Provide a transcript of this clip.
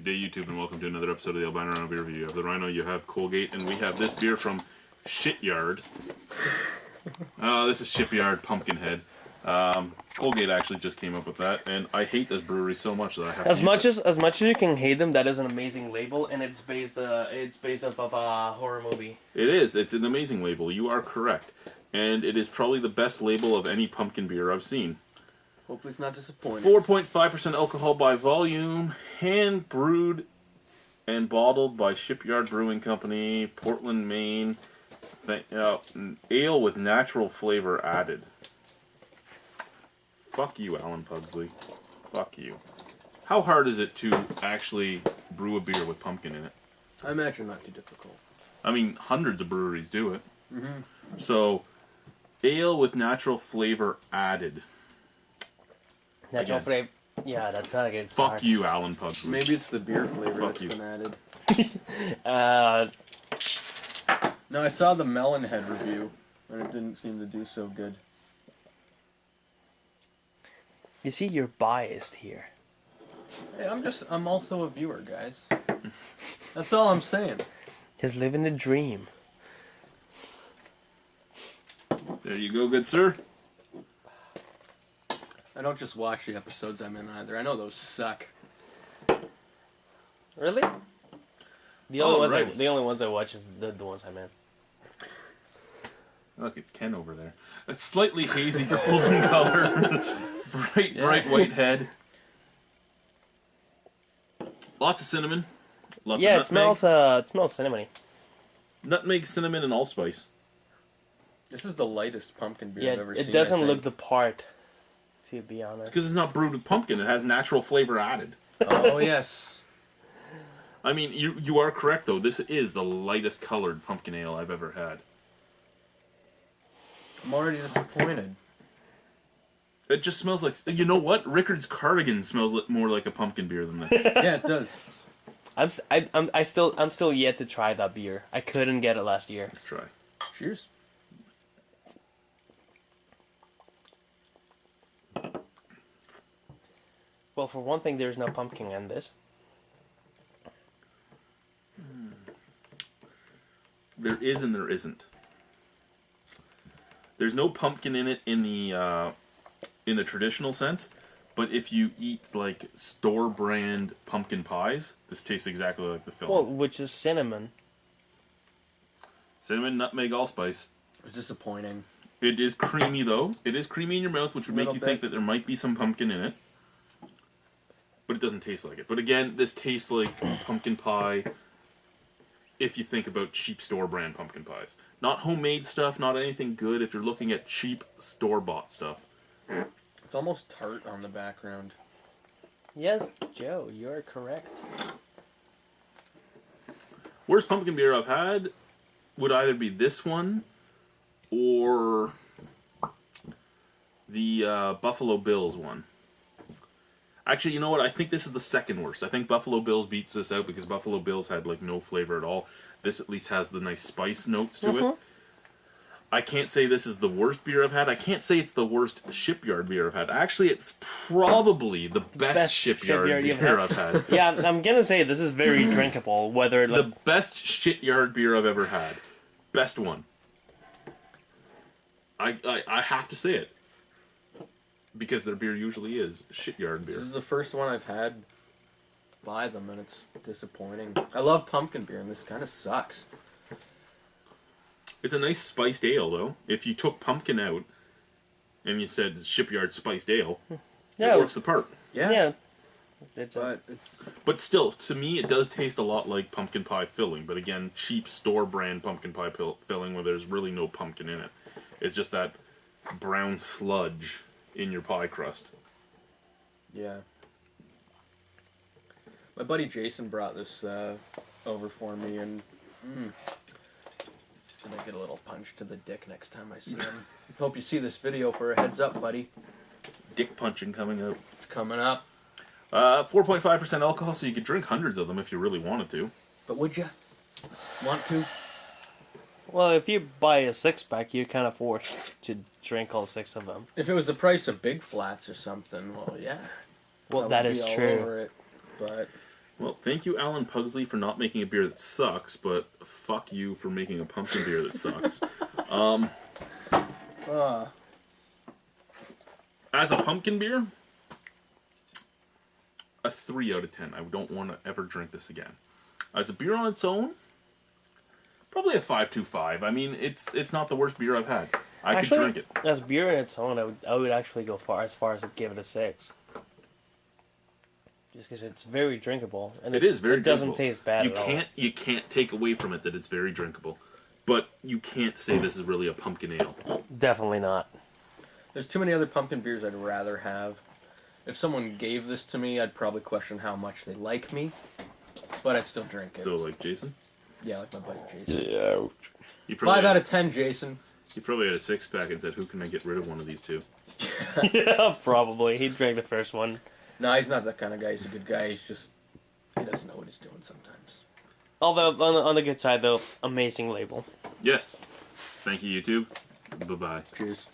Good day, YouTube, and welcome to another episode of the Albino Rhino beer review. You have the Rhino, you have Colgate, and we have this beer from Shipyard. This is Shipyard PumpkinHead. Colgate actually just came up with that, and I hate this brewery so much that I have. As much as you can hate them, that is an amazing label, and it's based off of a horror movie. It is. It's an amazing label. You are correct, and it is probably the best label of any pumpkin beer I've seen. Hopefully it's not disappointing. 4.5% alcohol by volume, hand brewed and bottled by Shipyard Brewing Company, Portland, Maine. Ale with natural flavor added. Fuck you, Alan Pugsley. Fuck you. How hard is it to actually brew a beer with pumpkin in it? I imagine not too difficult. I mean, hundreds of breweries do it. Mm-hmm. So, ale with natural flavor added. Natural flavor. Yeah, that's not a good start. Fuck you, Alan Pugsley. Maybe it's the beer flavor Fuck that's you. been added. No, I saw the melon head review, and it didn't seem to do so good. you see, you're biased here. Hey, I'm also a viewer, guys. That's all I'm saying. He's living the dream. There you go, good sir. I don't just watch the episodes I'm in either. I know those suck. Really? The only ones I watch is the ones I'm in. Look, it's Ken over there. A slightly hazy golden color. bright white head. Lots of cinnamon. Lots of nutmeg. It smells cinnamony. Nutmeg, cinnamon, and allspice. This is the lightest pumpkin beer I've ever seen. It doesn't look the part, to be honest. Because it's not brewed with pumpkin. It has natural flavor added. Oh, yes. I mean, you are correct, though. This is the lightest colored pumpkin ale I've ever had. I'm already disappointed. It just smells like... You know what? Rickard's Cardigan smells more like a pumpkin beer than this. Yeah, it does. I'm still yet to try that beer. I couldn't get it last year. Let's try. Cheers. Well, for one thing, there's no pumpkin in this. There is and there isn't. There's no pumpkin in it in the traditional sense, but if you eat like store brand pumpkin pies, this tastes exactly like the filling. Well, which is cinnamon. Cinnamon, nutmeg, allspice. It was disappointing. It is creamy though. It is creamy in your mouth, which would make you think that there might be some pumpkin in it. But it doesn't taste like it. But again, this tastes like pumpkin pie if you think about cheap store brand pumpkin pies. Not homemade stuff, not anything good if you're looking at cheap store-bought stuff. It's almost tart on the background. Yes, Joe, you're correct. Worst pumpkin beer I've had would either be this one or the Buffalo Bills one. Actually, you know what? I think this is the second worst. I think Buffalo Bills beats this out because Buffalo Bills had like no flavor at all. This at least has the nice spice notes to it. I can't say this is the worst beer I've had. I can't say it's the worst Shipyard beer I've had. Actually, it's probably the best Shipyard beer I've had. Yeah, I'm gonna say this is very drinkable. Whether like... The best Shipyard beer I've ever had. Best one. I have to say it. Because their beer usually is Shipyard beer. This is the first one I've had by them, and it's disappointing. I love pumpkin beer, and this kind of sucks. It's a nice spiced ale, though. If you took pumpkin out and you said Shipyard spiced ale, it works the part. Yeah. But still, to me, it does taste a lot like pumpkin pie filling. But again, cheap store brand pumpkin pie filling where there's really no pumpkin in it. It's just that brown sludge in your pie crust. Yeah. My buddy Jason brought this over for me, and just gonna get a little punch to the dick next time I see him. Hope you see this video for a heads up, buddy. Dick punching coming out. It's coming up. 4.5% alcohol, so you could drink hundreds of them if you really wanted to. But would you want to? Well, if you buy a six-pack, you're kind of forced to drink all 6 of them. If it was the price of Big Flats or something, well, yeah. Well, that is all true. over it, but Well, thank you, Alan Pugsley, for not making a beer that sucks, but fuck you for making a pumpkin beer that sucks. As a pumpkin beer, a 3 out of 10. I don't want to ever drink this again. As a beer on its own, probably a 5.25. I mean, it's not the worst beer I've had. I could drink it. As beer in its own, I would actually go as far as to give it a 6. Just because it's very drinkable, and It is very it doesn't drinkable. taste bad at all. You can't take away from it that it's very drinkable, but you can't say this is really a pumpkin ale. Definitely not. There's too many other pumpkin beers I'd rather have. If someone gave this to me, I'd probably question how much they like me, but I'd still drink it. So, like Jason, Yeah, like my buddy Jason. Yeah. you 5 out of 10, Jason. You probably had a 6-pack and said, "Who can I get rid of one of these two?" Yeah, probably. He drank the first one. No, he's not that kind of guy. He's a good guy. He's just, he doesn't know what he's doing sometimes. Although, on the good side, though, amazing label. Yes. Thank you, YouTube. Bye bye. Cheers.